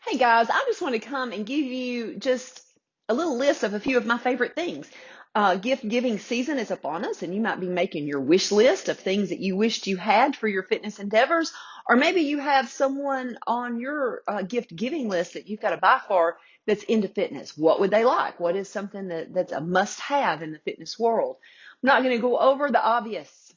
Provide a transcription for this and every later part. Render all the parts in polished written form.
Hey guys, I just want to come and give you just a little list of a few of my favorite things. Gift giving season is upon us, and you might be making your wish list of things that you wished you had for your fitness endeavors, or maybe you have someone on your gift giving list that you've got to buy for that's into fitness. What would they like? What is something that's a must have in the fitness world? I'm not going to go over the obvious.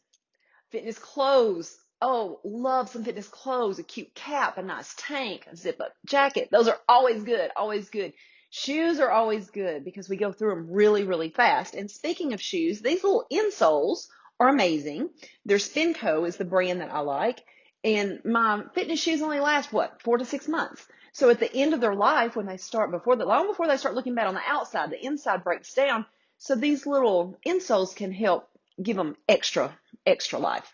Fitness clothes. Oh, love some fitness clothes, a cute cap, a nice tank, a zip up jacket. Those are always good, always good. Shoes are always good because we go through them really, really fast. And speaking of shoes, these little insoles are amazing. Their Spinco is the brand that I like. And my fitness shoes only last, what, 4 to 6 months. So at the end of their life, when they start, long before they start looking bad on the outside, the inside breaks down. So these little insoles can help give them extra life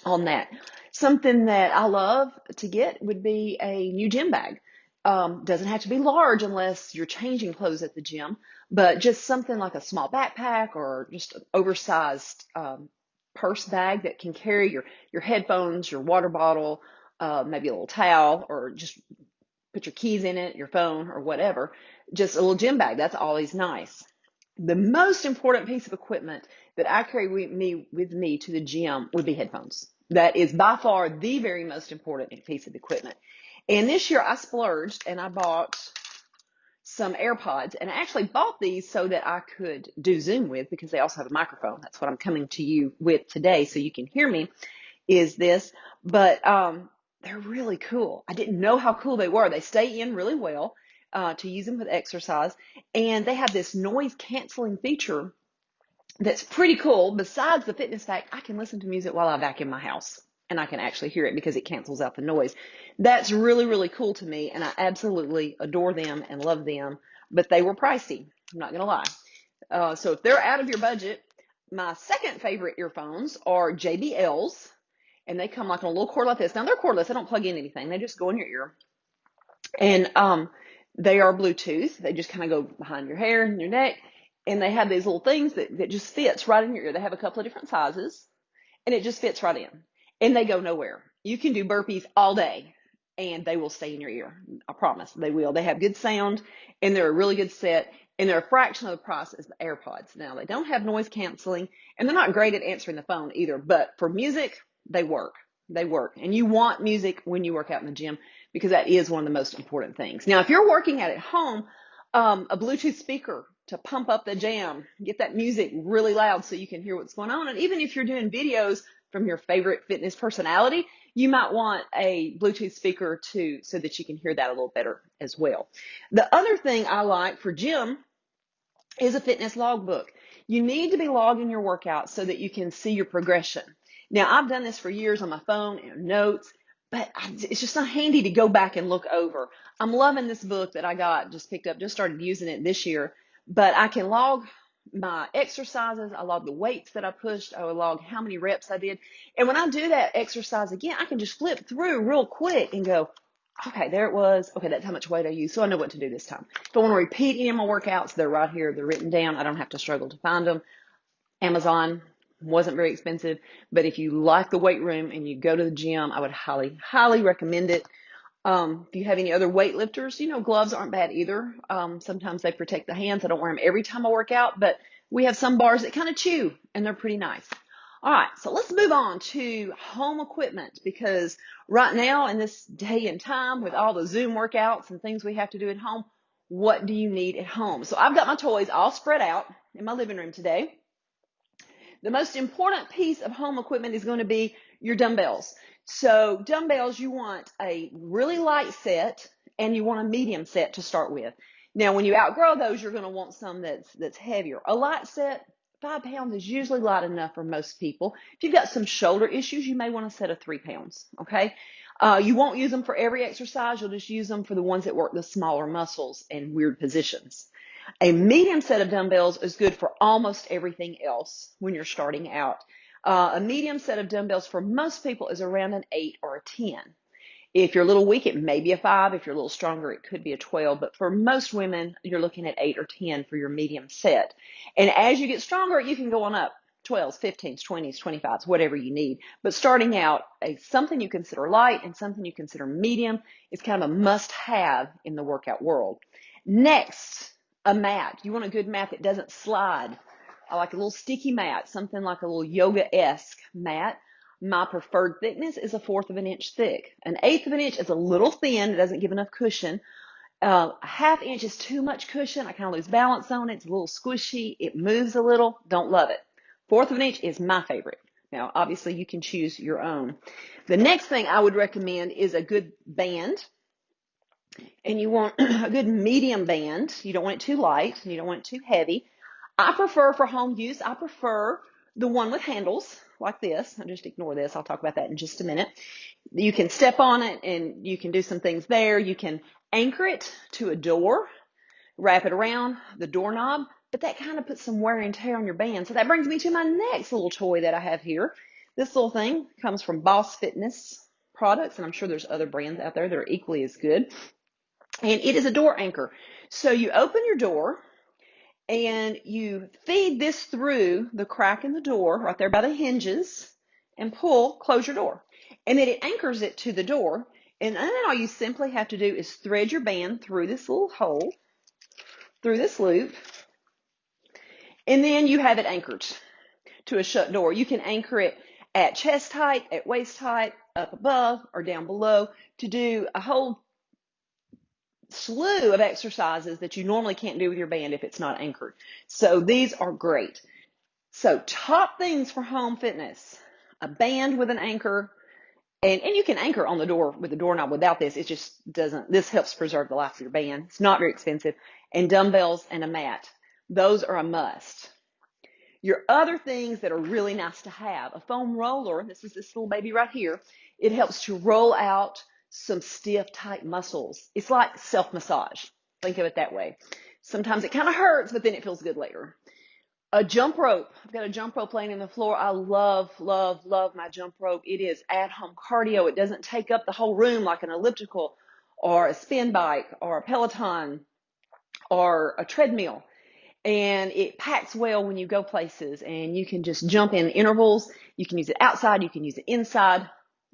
on that. Something that I love to get would be a new gym bag. Doesn't have to be large unless you're changing clothes at the gym, but just something like a small backpack or just an oversized purse bag that can carry your headphones, your water bottle, maybe a little towel, or just put your keys in it, your phone, or whatever. Just a little gym bag. That's always nice. The most important piece of equipment that I carry with me to the gym would be headphones. That is by far the very most important piece of equipment. And this year I splurged and I bought some AirPods, and I actually bought these so that I could do Zoom with because they also have a microphone. That's what I'm coming to you with today so you can hear me is this. But they're really cool. I didn't know how cool they were. They stay in really well to use them with exercise. And they have this noise canceling feature that's pretty cool. Besides the fitness fact, I can listen to music while I vacuum my house and I can actually hear it because it cancels out the noise. That's really, really cool to me. And I absolutely adore them and love them, but they were pricey. I'm not going to lie. So if they're out of your budget, my second favorite earphones are JBL's, and they come like on a little cord like this. Now they're cordless. They don't plug in anything. They just go in your ear. And they are Bluetooth. They just kind of go behind your hair and your neck. And they have these little things that just fits right in your ear. They have a couple of different sizes, and it just fits right in. And they go nowhere. You can do burpees all day, and they will stay in your ear. I promise they will. They have good sound, and they're a really good set, and they're a fraction of the price as the AirPods. Now, they don't have noise canceling, and they're not great at answering the phone either, but for music, they work. They work. And you want music when you work out in the gym because that is one of the most important things. Now, if you're working out at home, a Bluetooth speaker to pump up the jam, get that music really loud so you can hear what's going on. And even if you're doing videos from your favorite fitness personality, you might want a Bluetooth speaker too so that you can hear that a little better as well. The other thing I like for gym is a fitness logbook. You need to be logging your workouts so that you can see your progression. Now, I've done this for years on my phone and notes, but it's just not handy to go back and look over. I'm loving this book that I just picked up, just started using it this year, but I can log my exercises. I log the weights that I pushed. I will log how many reps I did. And when I do that exercise again, I can just flip through real quick and go, okay, there it was. Okay, that's how much weight I used. So I know what to do this time. If I want to repeat any of my workouts, they're right here. They're written down. I don't have to struggle to find them. Amazon wasn't very expensive, but if you like the weight room and you go to the gym, I would highly, highly recommend it. If you have any other weightlifters, gloves aren't bad either. Sometimes they protect the hands. I don't wear them every time I work out, but we have some bars that kind of chew and they're pretty nice. All right, so let's move on to home equipment because right now in this day and time with all the Zoom workouts and things we have to do at home, what do you need at home? So I've got my toys all spread out in my living room today. The most important piece of home equipment is going to be your dumbbells. So dumbbells, you want a really light set and you want a medium set to start with. Now, when you outgrow those, you're going to want some that's heavier. A light set, 5 pounds is usually light enough for most people. If you've got some shoulder issues, you may want a set of 3 pounds, okay? You won't use them for every exercise. You'll just use them for the ones that work the smaller muscles and weird positions. A medium set of dumbbells is good for almost everything else when you're starting out. A medium set of dumbbells for most people is around an 8 or a 10. If you're a little weak, it may be a 5. If you're a little stronger, it could be a 12. But for most women, you're looking at 8 or 10 for your medium set. And as you get stronger, you can go on up 12s, 15s, 20s, 25s, whatever you need. But starting out, something you consider light and something you consider medium is kind of a must-have in the workout world. Next, a mat. You want a good mat that doesn't slide. I like a little sticky mat, something like a little yoga-esque mat. My preferred thickness is 1/4 of an inch thick. 1/8 of an inch is a little thin. It doesn't give enough cushion. A 1/2 inch is too much cushion. I kind of lose balance on it. It's a little squishy. It moves a little. Don't love it. 1/4 of an inch is my favorite. Now, obviously, you can choose your own. The next thing I would recommend is a good band. And you want a good medium band. You don't want it too light and you don't want it too heavy. I prefer for home use, I prefer the one with handles like this. I'll just ignore this. I'll talk about that in just a minute. You can step on it and you can do some things there. You can anchor it to a door, wrap it around the doorknob, but that kind of puts some wear and tear on your band. So that brings me to my next little toy that I have here. This little thing comes from Boss Fitness products, and I'm sure there's other brands out there that are equally as good. And it is a door anchor. So you open your door and you feed this through the crack in the door right there by the hinges and close your door. And then it anchors it to the door. And then all you simply have to do is thread your band through this little hole, through this loop, and then you have it anchored to a shut door. You can anchor it at chest height, at waist height, up above or down below to do a whole slew of exercises that you normally can't do with your band if it's not anchored. So these are great. So top things for home fitness: a band with an anchor, and you can anchor on the door with the doorknob without this. It just doesn't, this helps preserve the life of your band. It's not very expensive. And dumbbells and a mat. Those are a must. Your other things that are really nice to have: a foam roller. This is this little baby right here. It helps to roll out some stiff, tight muscles. It's like self-massage. Think of it that way. Sometimes it kind of hurts, but then it feels good later. A jump rope. I've got a jump rope laying on the floor. I love, love, love my jump rope. It is at-home cardio. It doesn't take up the whole room like an elliptical or a spin bike or a Peloton or a treadmill. And it packs well when you go places, and you can just jump in intervals. You can use it outside. You can use it inside.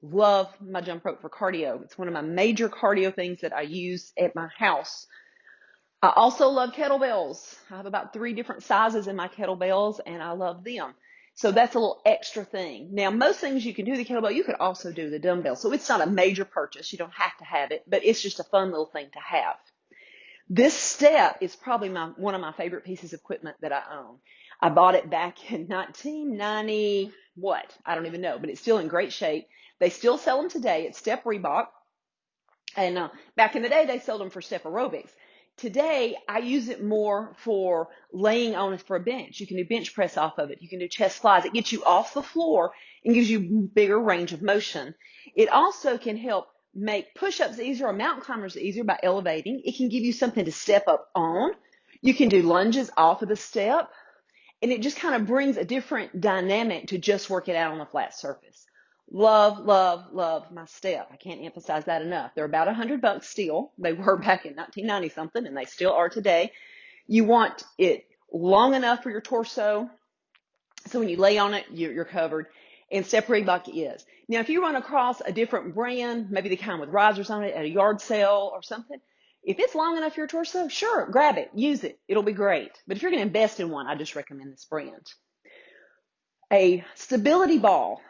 Love my jump rope for cardio. It's one of my major cardio things that I use at my house. I also love kettlebells. I have about 3 different sizes in my kettlebells, and I love them. So that's a little extra thing. Now, most things you can do the kettlebell, you could also do the dumbbell. So it's not a major purchase. You don't have to have it, but it's just a fun little thing to have. This step is probably one of my favorite pieces of equipment that I own. I bought it back in 1990, I don't even know, but it's still in great shape. They still sell them today. It's Step Reebok. And back in the day, they sold them for Step Aerobics. Today, I use it more for laying on it for a bench. You can do bench press off of it. You can do chest flies. It gets you off the floor and gives you bigger range of motion. It also can help make push-ups easier or mountain climbers easier by elevating. It can give you something to step up on. You can do lunges off of the step. And it just kind of brings a different dynamic to just work it out on a flat surface. Love, love, love my step. I can't emphasize that enough. They're about $100 still. They were back in 1990 something, and they still are today. You want it long enough for your torso, so when you lay on it, you're covered. And Step Reebok is. Now, if you run across a different brand, maybe the kind with risers on it at a yard sale or something, if it's long enough for your torso, sure, grab it, use it. It'll be great. But if you're going to invest in one, I just recommend this brand. A stability ball.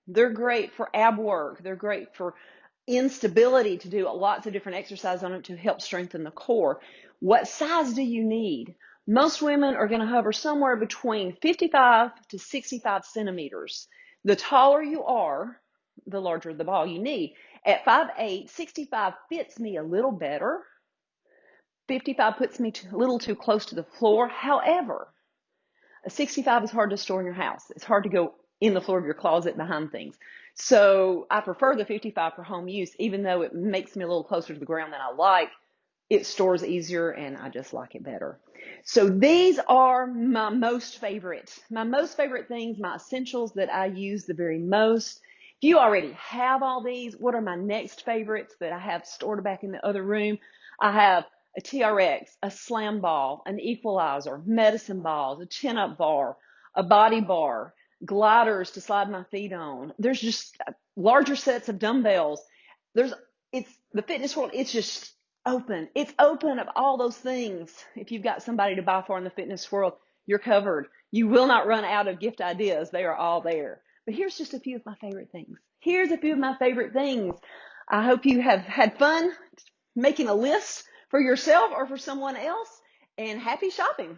They're great for ab work. They're great for instability, to do lots of different exercises on it to help strengthen the core. What size do you need? Most women are going to hover somewhere between 55 to 65 centimeters. The taller you are, the larger the ball you need. At 5'8", 65 fits me a little better. 55 puts me a little too close to the floor. However, a 65 is hard to store in your house. It's hard to go in the floor of your closet behind things. So I prefer the 55 for home use, even though it makes me a little closer to the ground than I like. It stores easier, and I just like it better. So these are my most favorite things, my essentials that I use the very most. If you already have all these, what are my next favorites that I have stored back in the other room? I have a TRX, a slam ball, an equalizer, medicine balls, a chin-up bar, a body bar, gliders to slide my feet on. There's just larger sets of dumbbells. It's the fitness world. It's just open. It's open of all those things. If you've got somebody to buy for in the fitness world, you're covered. You will not run out of gift ideas. They are all there. But here's just a few of my favorite things. Here's a few of my favorite things. I hope you have had fun making a list for yourself or for someone else, and happy shopping.